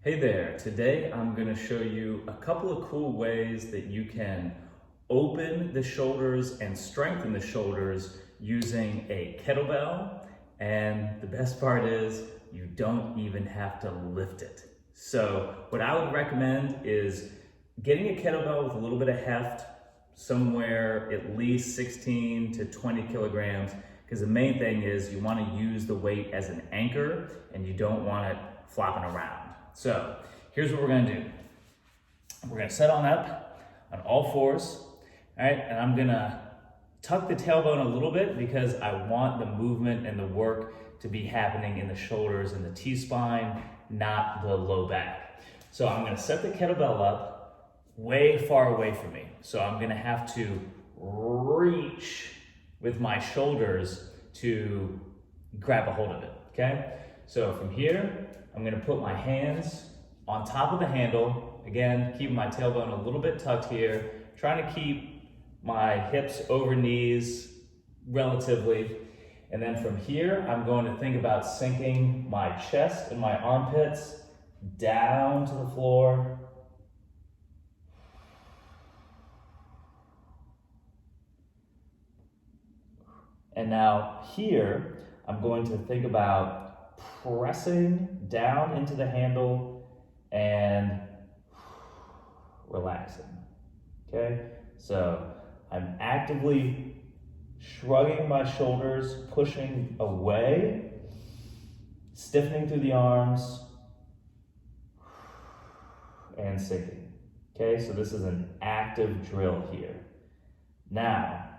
Hey there, today I'm going to show you a couple of cool ways that you can open the shoulders and strengthen the shoulders using a kettlebell. And the best part is you don't even have to lift it. So what I would recommend is getting a kettlebell with a little bit of heft, somewhere at least 16 to 20 kilograms, because the main thing is you want to use the weight as an anchor and you don't want it flopping around. So here's what we're gonna do. We're gonna set on up on all fours, all right? And I'm gonna tuck the tailbone a little bit because I want the movement and the work to be happening in the shoulders and the T-spine, not the low back. So I'm gonna set the kettlebell up way far away from me. So I'm gonna have to reach with my shoulders to grab a hold of it, okay? So from here, I'm gonna put my hands on top of the handle. Again, keeping my tailbone a little bit tucked here, trying to keep my hips over knees relatively. And then from here, I'm going to think about sinking my chest and my armpits down to the floor. And now here, I'm going to think about pressing down into the handle and relaxing, okay? So I'm actively shrugging my shoulders, pushing away, stiffening through the arms, and sinking, okay? So this is an active drill here. Now,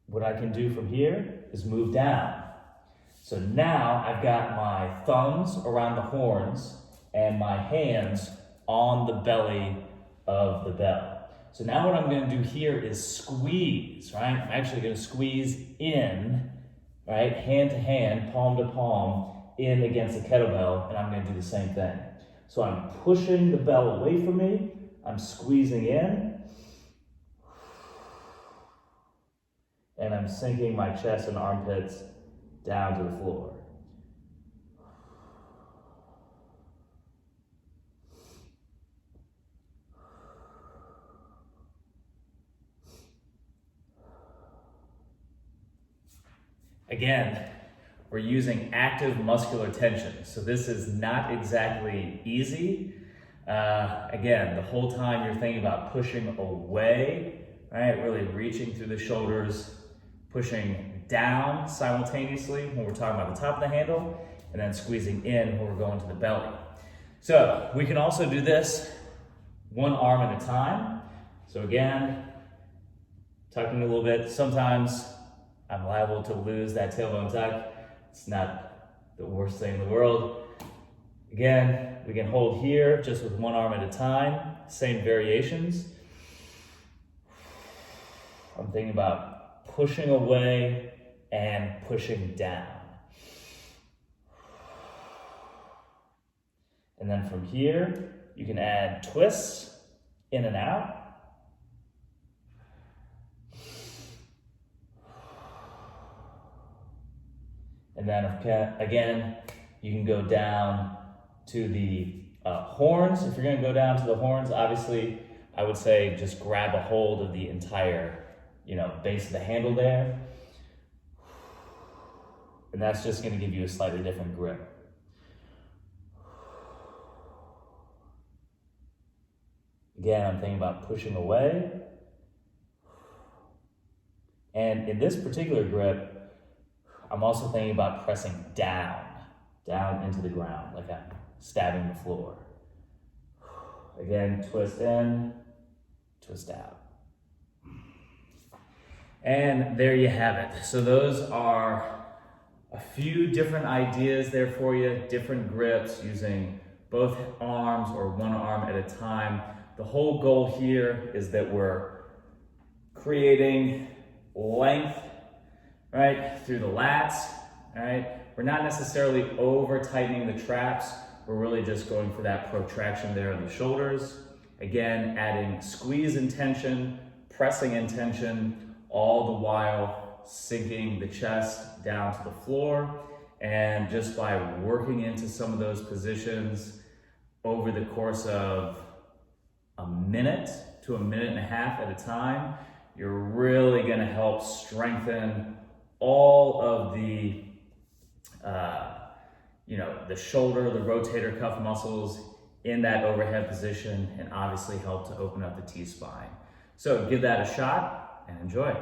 what I can do from here is move down. So now I've got my thumbs around the horns and my hands on the belly of the bell. So now what I'm gonna do here is squeeze, right? I'm actually gonna squeeze in, right? Hand to hand, palm to palm, in against the kettlebell, and I'm gonna do the same thing. So I'm pushing the bell away from me, I'm squeezing in, and I'm sinking my chest and armpits down to the floor. Again, we're using active muscular tension, so this is not exactly easy. Again, the whole time you're thinking about pushing away, right? Really reaching through the shoulders, pushing down simultaneously when we're talking about the top of the handle, and then squeezing in when we're going to the belly. So we can also do this one arm at a time. So again, tucking a little bit. Sometimes I'm liable to lose that tailbone tuck. It's not the worst thing in the world. Again, we can hold here just with one arm at a time, same variations. I'm thinking about pushing away and pushing down. And then from here, you can add twists in and out. And then again, you can go down to the horns. If you're gonna go down to the horns, obviously, I would say just grab a hold of the entire, base of the handle there. And that's just gonna give you a slightly different grip. Again, I'm thinking about pushing away. And in this particular grip, I'm also thinking about pressing down into the ground, like I'm stabbing the floor. Again, twist in, twist out. And there you have it. So those are a few different ideas there for you, different grips using both arms or one arm at a time. The whole goal here is that we're creating length, right, through the lats, right? We're not necessarily over tightening the traps. We're really just going for that protraction there in the shoulders. Again, adding squeeze and tension, pressing and tension, all the while sinking the chest down to the floor. And just by working into some of those positions over the course of a minute to a minute and a half at a time, you're really going to help strengthen all of the the shoulder, the rotator cuff muscles in that overhead position, and obviously help to open up the T-spine. So give that a shot and enjoy.